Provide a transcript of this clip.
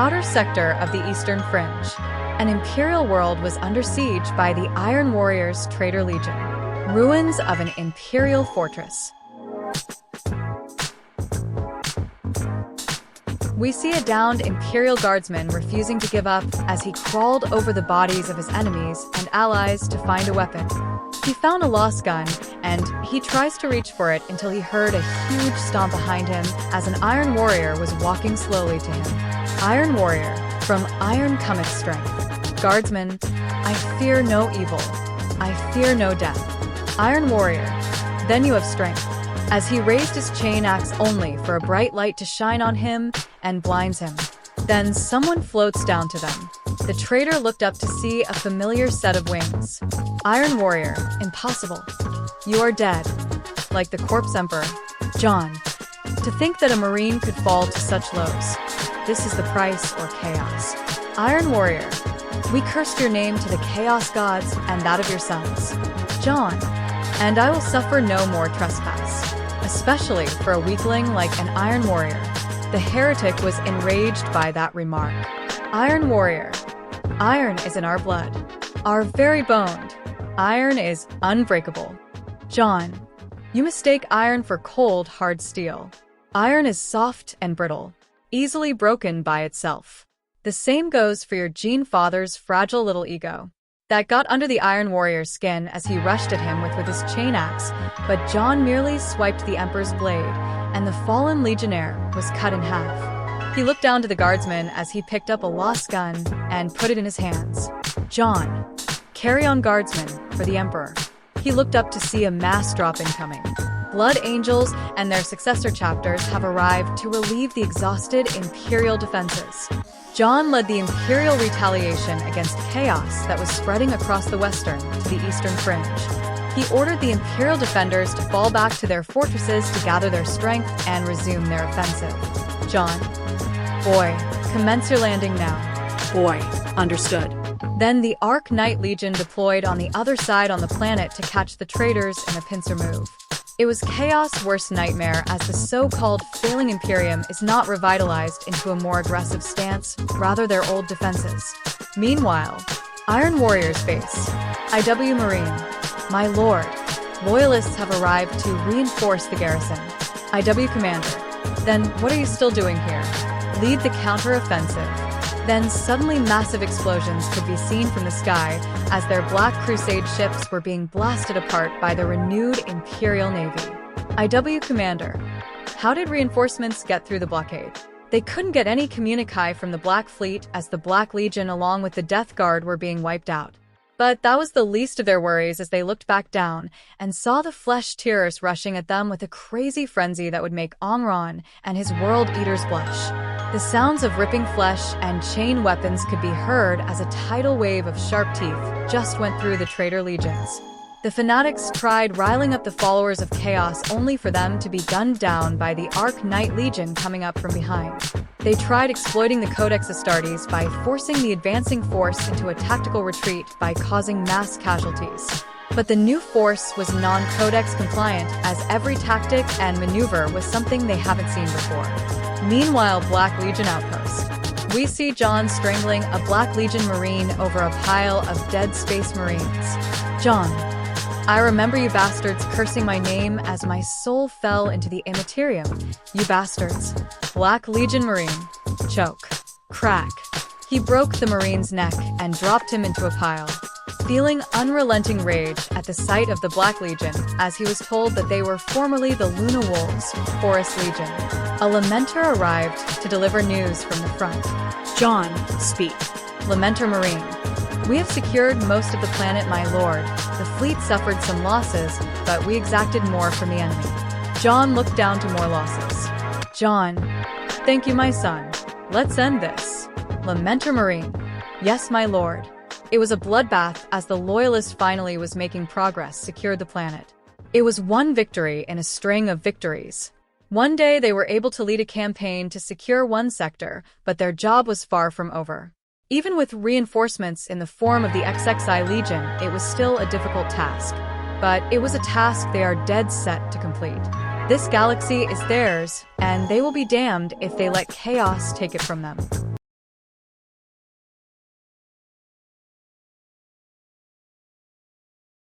outer sector of the Eastern Fringe, an Imperial world was under siege by the Iron Warriors' Traitor Legion. Ruins of an Imperial fortress. We see a downed Imperial guardsman refusing to give up as he crawled over the bodies of his enemies and allies to find a weapon. He found a lost gun, and he tries to reach for it until he heard a huge stomp behind him as an Iron Warrior was walking slowly to him. Iron Warrior, from Iron cometh strength. Guardsman, I fear no evil. I fear no death. Iron Warrior, then you have strength. As he raised his chain axe only for a bright light to shine on him and blinds him. Then someone floats down to them. The traitor looked up to see a familiar set of wings. Iron Warrior, impossible. You are dead. Like the corpse emperor, Jaune. To think that a Marine could fall to such lows. This is the price or chaos. Iron Warrior, we cursed your name to the chaos gods and that of your sons. Jaune, and I will suffer no more trespass. Especially for a weakling like an Iron Warrior. The heretic was enraged by that remark. Iron Warrior, iron is in our blood, our very bone. Iron is unbreakable. Jaune, you mistake iron for cold, hard steel. Iron is soft and brittle, easily broken by itself. The same goes for your Gene Father's fragile little ego. That got under the Iron Warrior's skin as he rushed at him with his chain axe, but Jaune merely swiped the Emperor's blade, and the fallen legionnaire was cut in half. He looked down to the guardsman as he picked up a lost gun and put it in his hands. Jaune, carry on guardsman, for the Emperor. He looked up to see a mass drop incoming. Blood Angels and their successor chapters have arrived to relieve the exhausted Imperial defenses. Jaune led the Imperial retaliation against chaos that was spreading across the western to the eastern fringe. He ordered the Imperial defenders to fall back to their fortresses to gather their strength and resume their offensive. Jaune, boy, commence your landing now. Boy, understood. Then the Arc Knight Legion deployed on the other side on the planet to catch the traitors in a pincer move. It was chaos' worst nightmare as the so-called failing Imperium is not revitalized into a more aggressive stance, rather their old defenses. Meanwhile, Iron Warrior's base. IW Marine. My lord. Loyalists have arrived to reinforce the garrison. IW Commander. Then what are you still doing here? Lead the counter-offensive. Then suddenly massive explosions could be seen from the sky as their Black Crusade ships were being blasted apart by the renewed Imperial Navy. IW Commander, how did reinforcements get through the blockade? They couldn't get any communique from the Black Fleet as the Black Legion along with the Death Guard were being wiped out. But that was the least of their worries as they looked back down and saw the flesh tearers rushing at them with a crazy frenzy that would make Omron and his World Eaters blush. The sounds of ripping flesh and chain weapons could be heard as a tidal wave of sharp teeth just went through the traitor legions. The fanatics tried riling up the followers of Chaos only for them to be gunned down by the Arc Knight Legion coming up from behind. They tried exploiting the Codex Astartes by forcing the advancing force into a tactical retreat by causing mass casualties. But the new force was non-Codex compliant as every tactic and maneuver was something they haven't seen before. Meanwhile, Black Legion outpost. We see Jaune strangling a Black Legion Marine over a pile of dead Space Marines. Jaune, I remember you bastards cursing my name as my soul fell into the Immaterium. You bastards. Black Legion Marine. Choke. Crack. He broke the Marine's neck and dropped him into a pile. Feeling unrelenting rage at the sight of the Black Legion, as he was told that they were formerly the Luna Wolves, Forest Legion. A Lamenter arrived to deliver news from the front. Jaune, speak. Lamenter Marine. We have secured most of the planet, my lord. The fleet suffered some losses, but we exacted more from the enemy. Jaune looked down to more losses. Jaune, thank you, my son. Let's end this. Lamenter Marine. Yes, my lord. It was a bloodbath as the Loyalist finally was making progress secured the planet. It was one victory in a string of victories. One day they were able to lead a campaign to secure one sector, but their job was far from over. Even with reinforcements in the form of the XXI Legion, it was still a difficult task. But it was a task they are dead set to complete. This galaxy is theirs, and they will be damned if they let chaos take it from them.